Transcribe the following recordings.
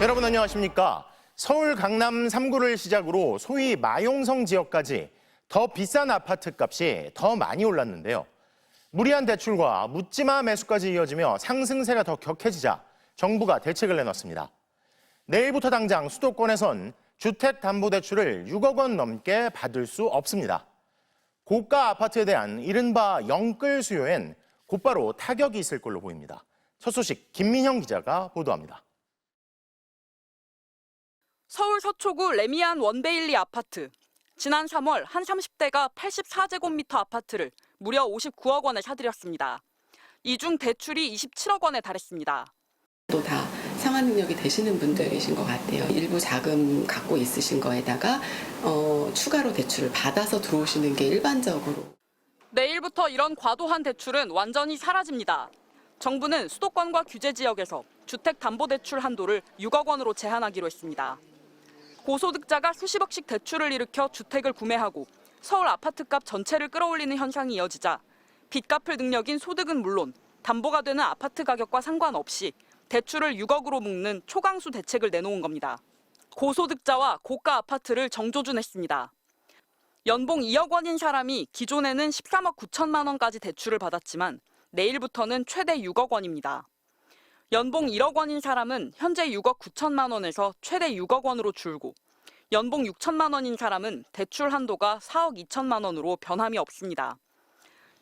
여러분 안녕하십니까? 서울 강남 3구를 시작으로 소위 마용성 지역까지 더 비싼 아파트 값이 더 많이 올랐는데요. 무리한 대출과 묻지마 매수까지 이어지며 상승세가 더 격해지자 정부가 대책을 내놨습니다. 내일부터 당장 수도권에선 주택담보대출을 6억 원 넘게 받을 수 없습니다. 고가 아파트에 대한 이른바 영끌 수요엔 곧바로 타격이 있을 걸로 보입니다. 첫 소식 김민형 기자가 보도합니다. 서울 서초구 레미안 원베일리 아파트. 지난 3월 한 30대가 84제곱미터 아파트를 무려 59억 원에 사들였습니다. 이 중 대출이 27억 원에 달했습니다. 또 다 상환 능력이 되시는 분들이신 것 같아요. 일부 자금 갖고 있으신 거에다가 추가로 대출을 받아서 들어오시는 게 일반적으로. 내일부터 이런 과도한 대출은 완전히 사라집니다. 정부는 수도권과 규제 지역에서 주택담보대출 한도를 6억 원으로 제한하기로 했습니다. 고소득자가 수십억씩 대출을 일으켜 주택을 구매하고 서울 아파트값 전체를 끌어올리는 현상이 이어지자 빚 갚을 능력인 소득은 물론 담보가 되는 아파트 가격과 상관없이 대출을 6억으로 묶는 초강수 대책을 내놓은 겁니다. 고소득자와 고가 아파트를 정조준했습니다. 연봉 2억 원인 사람이 기존에는 13억 9천만 원까지 대출을 받았지만 내일부터는 최대 6억 원입니다. 연봉 1억 원인 사람은 현재 6억 9천만 원에서 최대 6억 원으로 줄고 연봉 6천만 원인 사람은 대출 한도가 4억 2천만 원으로 변함이 없습니다.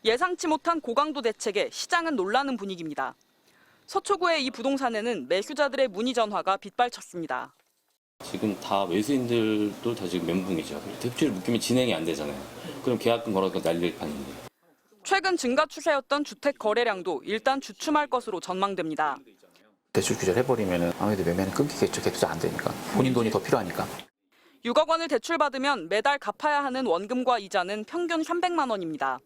예상치 못한 고강도 대책에 시장은 놀라는 분위기입니다. 서초구의 이 부동산에는 매수자들의 문의 전화가 빗발쳤습니다. 지금 다 외수인들도 다 지금 멘붕이죠. 대출 묶이면 진행이 안 되잖아요. 그럼 계약금 걸어서 난리를 판인데. 최근 증가 추세였던 주택 거래량도 일단 주춤할 것으로 전망됩니다. 대출 규제를 해버리면 아무래도 매매는 끊기겠죠. 개투자 안 되니까. 본인 돈이 더 필요하니까. 6억 원을 대출받으면 매달 갚아야 하는 원금과 이자는 평균 300만 원입니다.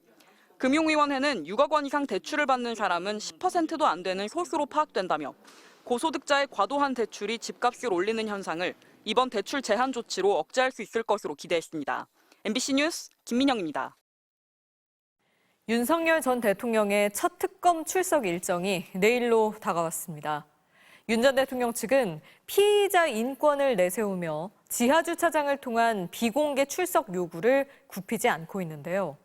금융위원회는 6억 원 이상 대출을 받는 사람은 10%도 안 되는 소수로 파악된다며 고소득자의 과도한 대출이 집값을 올리는 현상을 이번 대출 제한 조치로 억제할 수 있을 것으로 기대했습니다. MBC 뉴스 김민영입니다. 윤석열 전 대통령의 첫 특검 출석 일정이 내일로 다가왔습니다. 윤 전 대통령 측은 피의자 인권을 내세우며 지하주차장을 통한 비공개 출석 요구를 굽히지 않고 있는데요.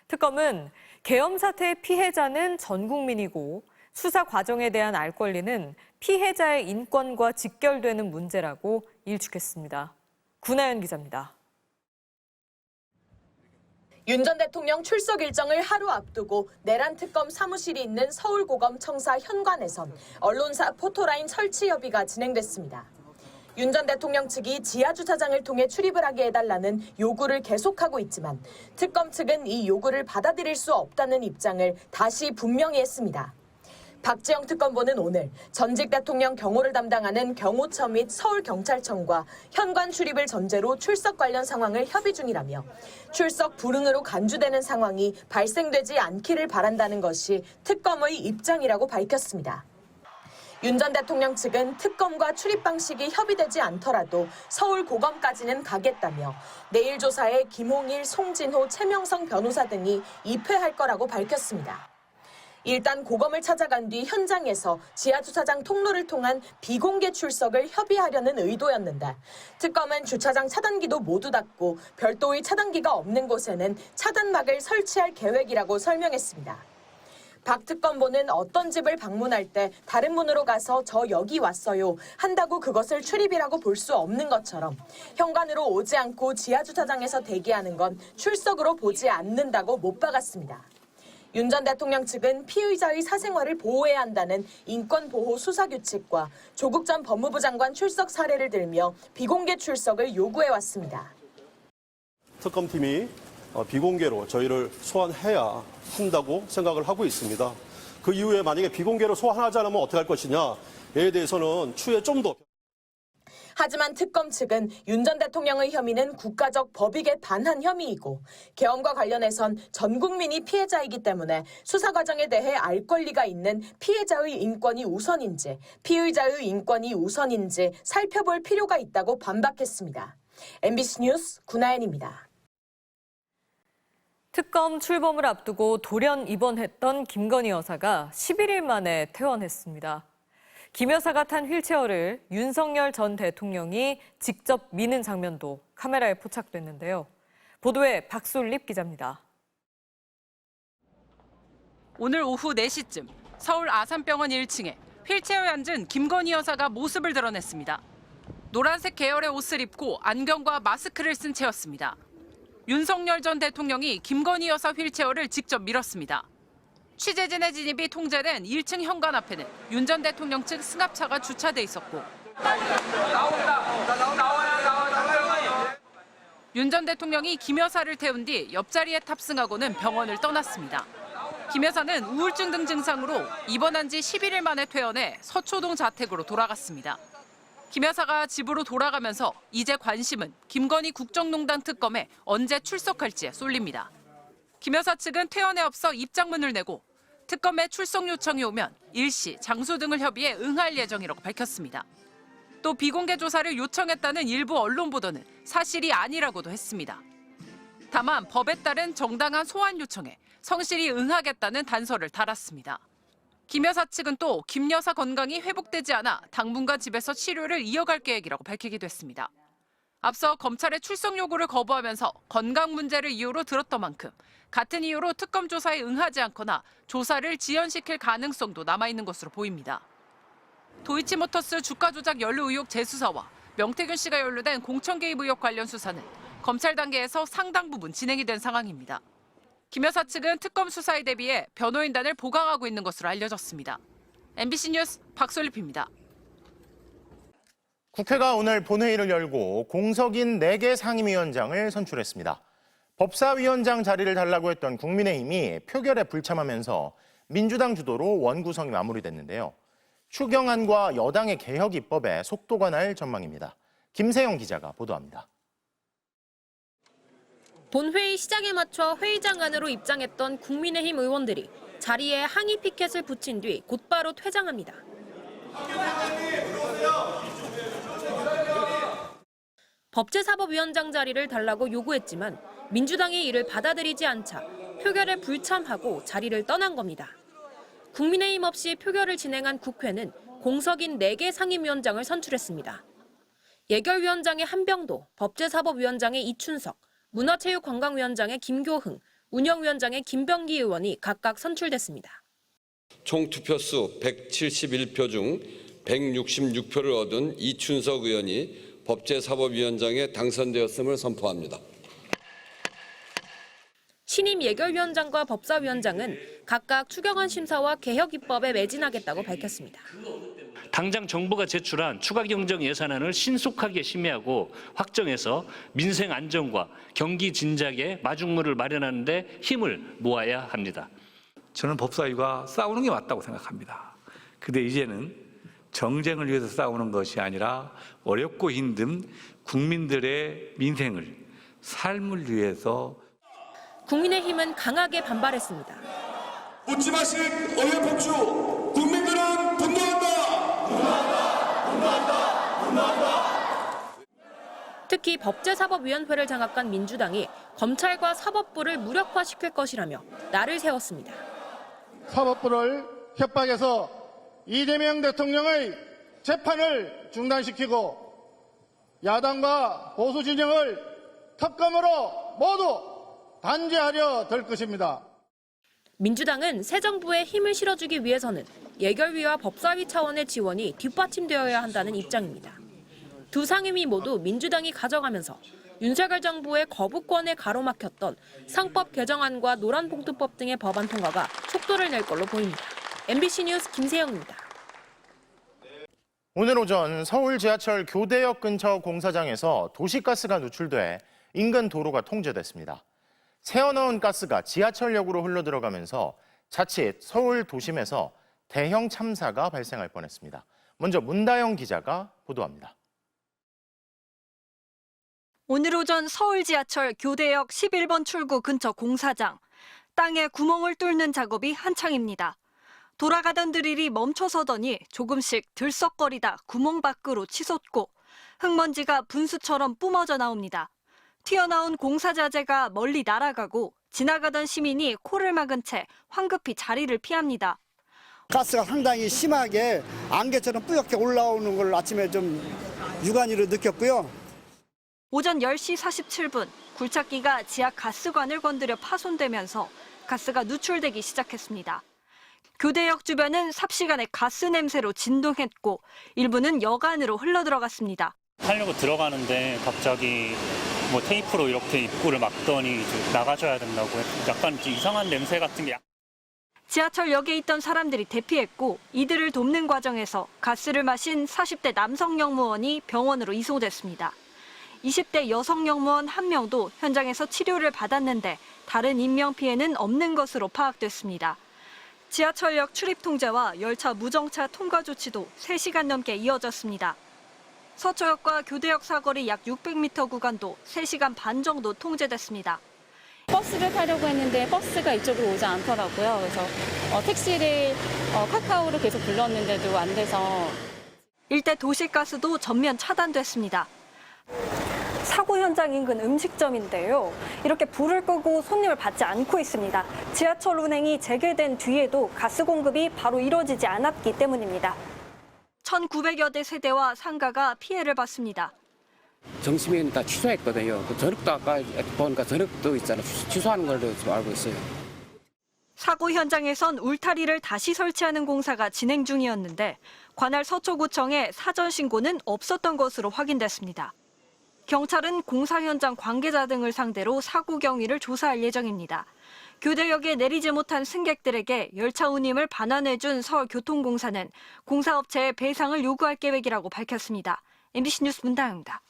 특검은 계엄 사태의 피해자는 전 국민이고 수사 과정에 대한 알 권리는 피해자의 인권과 직결되는 문제라고 일축했습니다. 구나연 기자입니다. 윤 전 대통령 출석 일정을 하루 앞두고 내란 특검 사무실이 있는 서울고검 청사 현관에선 언론사 포토라인 설치 협의가 진행됐습니다. 윤 전 대통령 측이 지하주차장을 통해 출입을 하게 해달라는 요구를 계속하고 있지만 특검 측은 이 요구를 받아들일 수 없다는 입장을 다시 분명히 했습니다. 박지영 특검보는 오늘 전직 대통령 경호를 담당하는 경호처 및 서울경찰청과 현관 출입을 전제로 출석 관련 상황을 협의 중이라며 출석 불응으로 간주되는 상황이 발생되지 않기를 바란다는 것이 특검의 입장이라고 밝혔습니다. 윤 전 대통령 측은 특검과 출입 방식이 협의되지 않더라도 서울고검까지는 가겠다며 내일 조사에 김홍일, 송진호, 최명성 변호사 등이 입회할 거라고 밝혔습니다. 일단 고검을 찾아간 뒤 현장에서 지하주차장 통로를 통한 비공개 출석을 협의하려는 의도였는데 특검은 주차장 차단기도 모두 닫고 별도의 차단기가 없는 곳에는 차단막을 설치할 계획이라고 설명했습니다. 박 특검보는 어떤 집을 방문할 때 다른 문으로 가서 저 여기 왔어요 한다고 그것을 출입이라고 볼 수 없는 것처럼 현관으로 오지 않고 지하주차장에서 대기하는 건 출석으로 보지 않는다고 못 박았습니다. 윤 전 대통령 측은 피의자의 사생활을 보호해야 한다는 인권보호 수사규칙과 조국 전 법무부 장관 출석 사례를 들며 비공개 출석을 요구해왔습니다. 특검팀이 비공개로 저희를 소환해야 한다고 생각을 하고 있습니다. 그 이후에 만약에 비공개로 소환하지 않으면 어떻게 할 것이냐에 대해서는 추후에 좀 더. 하지만 특검 측은 윤 전 대통령의 혐의는 국가적 법익에 반한 혐의이고 계엄과 관련해선 전 국민이 피해자이기 때문에 수사 과정에 대해 알 권리가 있는 피해자의 인권이 우선인지 피의자의 인권이 우선인지 살펴볼 필요가 있다고 반박했습니다. MBC 뉴스 구나연입니다. 특검 출범을 앞두고 돌연 입원했던 김건희 여사가 11일 만에 퇴원했습니다. 김 여사가 탄 휠체어를 윤석열 전 대통령이 직접 미는 장면도 카메라에 포착됐는데요. 보도에 박솔립 기자입니다. 오늘 오후 4시쯤 서울 아산병원 1층에 휠체어에 앉은 김건희 여사가 모습을 드러냈습니다. 노란색 계열의 옷을 입고 안경과 마스크를 쓴 채였습니다. 윤석열 전 대통령이 김건희 여사 휠체어를 직접 밀었습니다. 취재진의 진입이 통제된 1층 현관 앞에는 윤 전 대통령 측 승합차가 주차돼 있었고 윤 전 대통령이 김 여사를 태운 뒤 옆자리에 탑승하고는 병원을 떠났습니다. 김 여사는 우울증 등 증상으로 입원한 지 11일 만에 퇴원해 서초동 자택으로 돌아갔습니다. 김 여사가 집으로 돌아가면서 이제 관심은 김건희 국정농단 특검에 언제 출석할지에 쏠립니다. 김 여사 측은 퇴원에 앞서 입장문을 내고 특검에 출석 요청이 오면 일시, 장소 등을 협의해 응할 예정이라고 밝혔습니다. 또 비공개 조사를 요청했다는 일부 언론 보도는 사실이 아니라고도 했습니다. 다만 법에 따른 정당한 소환 요청에 성실히 응하겠다는 단서를 달았습니다. 김 여사 측은 또 김 여사 건강이 회복되지 않아 당분간 집에서 치료를 이어갈 계획이라고 밝히기도 했습니다. 앞서 검찰의 출석 요구를 거부하면서 건강 문제를 이유로 들었던 만큼 같은 이유로 특검 조사에 응하지 않거나 조사를 지연시킬 가능성도 남아있는 것으로 보입니다. 도이치모터스 주가 조작 연루 의혹 재수사와 명태균 씨가 연루된 공천 개입 의혹 관련 수사는 검찰 단계에서 상당 부분 진행이 된 상황입니다. 김 여사 측은 특검 수사에 대비해 변호인단을 보강하고 있는 것으로 알려졌습니다. MBC 뉴스 박솔립입니다. 국회가 오늘 본회의를 열고 공석인 4개 상임위원장을 선출했습니다. 법사위원장 자리를 달라고 했던 국민의힘이 표결에 불참하면서 민주당 주도로 원구성이 마무리됐는데요. 추경안과 여당의 개혁 입법에 속도가 날 전망입니다. 김세영 기자가 보도합니다. 본회의 시작에 맞춰 회의장 안으로 입장했던 국민의힘 의원들이 자리에 항의 피켓을 붙인 뒤 곧바로 퇴장합니다. 법제사법위원장 자리를 달라고 요구했지만 민주당이 이를 받아들이지 않자 표결에 불참하고 자리를 떠난 겁니다. 국민의힘 없이 표결을 진행한 국회는 공석인 4개 상임위원장을 선출했습니다. 예결위원장의 한병도, 법제사법위원장의 이춘석, 문화체육관광위원장의 김교흥, 운영위원장의 김병기 의원이 각각 선출됐습니다. 총 투표수 171표 중 166표를 얻은 이춘석 의원이 법제사법위원장에 당선되었음을 선포합니다. 신임 예결위원장과 법사위원장은 각각 추경안 심사와 개혁 입법에 매진하겠다고 밝혔습니다. 당장 정부가 제출한 추가 경정 예산안을 신속하게 심의하고 확정해서 민생 안정과 경기 진작에 마중물을 마련하는 데 힘을 모아야 합니다. 저는 법사위가 싸우는 게 맞다고 생각합니다. 근데 이제는 정쟁을 위해서 싸우는 것이 아니라 어렵고 힘든 국민들의 민생을, 삶을 위해서. 국민의힘은 강하게 반발했습니다. 묻지 마실 의회 폭주, 국민들은 분노한다! 분노한다! 분노한다! 분노한다! 특히 법제사법위원회를 장악한 민주당이 검찰과 사법부를 무력화시킬 것이라며 날을 세웠습니다. 사법부를 협박해서 이재명 대통령의 재판을 중단시키고 야당과 보수 진영을 특검으로 모두 단죄하려 될 것입니다. 민주당은 새 정부에 힘을 실어주기 위해서는 예결위와 법사위 차원의 지원이 뒷받침되어야 한다는 입장입니다. 두 상임위 모두 민주당이 가져가면서 윤석열 정부의 거부권에 가로막혔던 상법 개정안과 노란봉투법 등의 법안 통과가 속도를 낼 걸로 보입니다. MBC 뉴스 김세영입니다. 오늘 오전 서울 지하철 교대역 근처 공사장에서 도시가스가 누출돼 인근 도로가 통제됐습니다. 새어나온 가스가 지하철역으로 흘러들어가면서 자칫 서울 도심에서 대형 참사가 발생할 뻔했습니다. 먼저 문다영 기자가 보도합니다. 오늘 오전 서울 지하철 교대역 11번 출구 근처 공사장. 땅에 구멍을 뚫는 작업이 한창입니다. 돌아가던 드릴이 멈춰서더니 조금씩 들썩거리다 구멍 밖으로 치솟고 흙먼지가 분수처럼 뿜어져 나옵니다. 튀어나온 공사 자재가 멀리 날아가고 지나가던 시민이 코를 막은 채 황급히 자리를 피합니다. 가스가 상당히 심하게 안개처럼 뿌옇게 올라오는 걸 아침에 좀 육안으로 느꼈고요. 오전 10시 47분 굴착기가 지하 가스관을 건드려 파손되면서 가스가 누출되기 시작했습니다. 교대역 주변은 삽시간에 가스 냄새로 진동했고 일부는 여간으로 흘러들어갔습니다. 하려고 들어가는데 갑자기 뭐 테이프로 이렇게 입구를 막더니 이제 나가줘야 된다고 약간 이상한 냄새 같은 게. 지하철역에 있던 사람들이 대피했고 이들을 돕는 과정에서 가스를 마신 40대 남성 영무원이 병원으로 이송됐습니다. 20대 여성 영무원 1명도 현장에서 치료를 받았는데 다른 인명피해는 없는 것으로 파악됐습니다. 지하철역 출입 통제와 열차 무정차 통과 조치도 3시간 넘게 이어졌습니다. 서초역과 교대역 사거리 약 600m 구간도 3시간 반 정도 통제됐습니다. 버스를 타려고 했는데 버스가 이쪽으로 오지 않더라고요. 그래서 택시를 카카오로 계속 불렀는데도 안 돼서. 일대 도시가스도 전면 차단됐습니다. 사고 현장 인근 음식점인데요. 이렇게 불을 끄고 손님을 받지 않고 있습니다. 지하철 운행이 재개된 뒤에도 가스 공급이 바로 이루어지지 않았기 때문입니다. 1,900여 대 세대와 상가가 피해를 봤습니다. 정시면 다 취소했거든요. 그 전력도 아까 보니까 전력도 있잖아요. 취소하는 걸로 지금 알고 있어요. 사고 현장에선 울타리를 다시 설치하는 공사가 진행 중이었는데 관할 서초구청에 사전 신고는 없었던 것으로 확인됐습니다. 경찰은 공사 현장 관계자 등을 상대로 사고 경위를 조사할 예정입니다. 교대역에 내리지 못한 승객들에게 열차 운임을 반환해준 서울교통공사는 공사업체에 배상을 요구할 계획이라고 밝혔습니다. MBC 뉴스 문다영입니다.